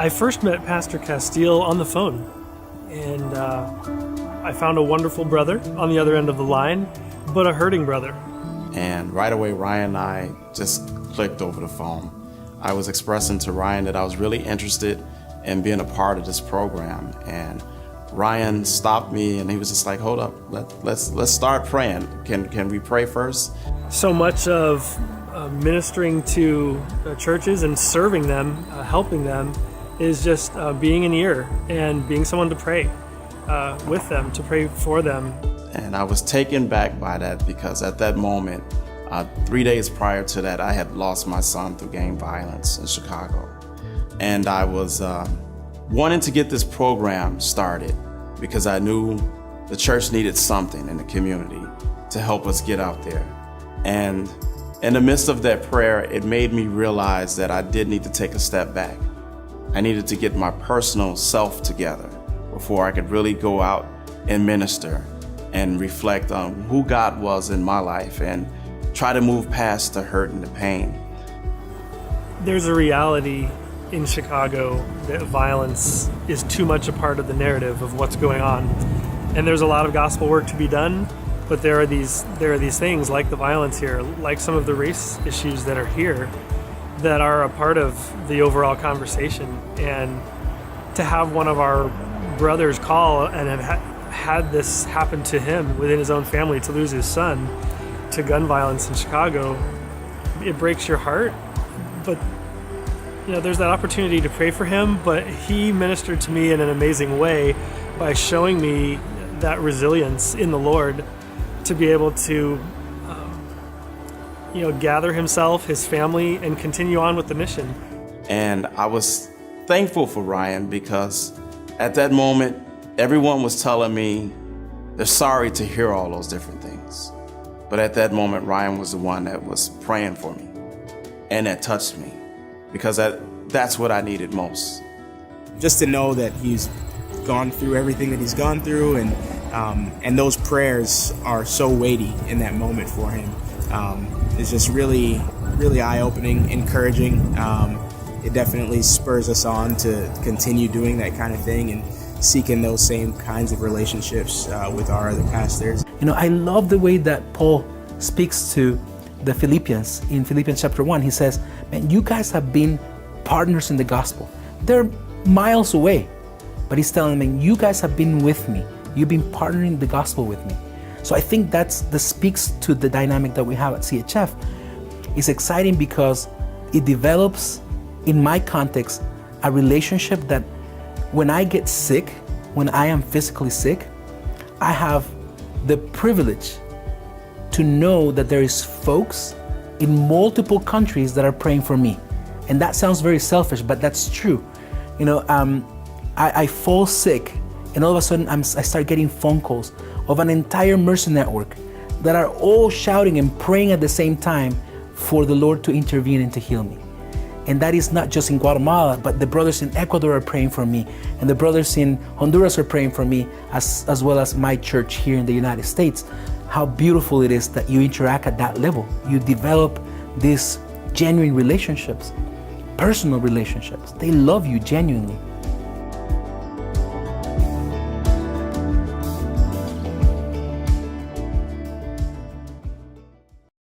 I first met Pastor Castile on the phone, and I found a wonderful brother on the other end of the line, but a hurting brother. And right away, Ryan and I just clicked over the phone. I was expressing to Ryan that I was really interested in being a part of this program, and Ryan stopped me and he was just like, hold up, let's start praying. Can we pray first? So much of ministering to churches and serving them, helping them, is just being an ear and being someone to pray with them, to pray for them. And I was taken back by that because at that moment, 3 days prior to that, I had lost my son through gang violence in Chicago. And I was wanting to get this program started because I knew the church needed something in the community to help us get out there. And in the midst of that prayer, it made me realize that I did need to take a step back. I needed to get my personal self together before I could really go out and minister and reflect on who God was in my life and try to move past the hurt and the pain. There's a reality in Chicago that violence is too much a part of the narrative of what's going on. And there's a lot of gospel work to be done, but there are these things like the violence here, like some of the race issues that are here, that are a part of the overall conversation. And to have one of our brothers call and have had this happen to him within his own family, to lose his son to gun violence in Chicago, it breaks your heart. But there's that opportunity to pray for him, but he ministered to me in an amazing way by showing me that resilience in the Lord to be able to gather himself, his family, and continue on with the mission. And I was thankful for Ryan because at that moment, everyone was telling me they're sorry to hear all those different things. But at that moment, Ryan was the one that was praying for me, and that touched me because that's what I needed most. Just to know that he's gone through everything that he's gone through, and those prayers are so weighty in that moment for him. It's just really, really eye-opening, encouraging. It definitely spurs us on to continue doing that kind of thing and seeking those same kinds of relationships with our other pastors. I love the way that Paul speaks to the Philippians. In Philippians chapter 1, he says, man, you guys have been partners in the gospel. They're miles away, but he's telling them, you guys have been with me. You've been partnering the gospel with me. So I think that speaks to the dynamic that we have at CHF. It's exciting because it develops, in my context, a relationship that when I get sick, when I am physically sick, I have the privilege to know that there is folks in multiple countries that are praying for me. And that sounds very selfish, but that's true. I fall sick, and all of a sudden I start getting phone calls of an entire Mercy network that are all shouting and praying at the same time for the Lord to intervene and to heal me. And that is not just in Guatemala, but the brothers in Ecuador are praying for me, and the brothers in Honduras are praying for me, as well as my church here in the United States. How beautiful it is that you interact at that level. You develop these genuine relationships, personal relationships. They love you genuinely.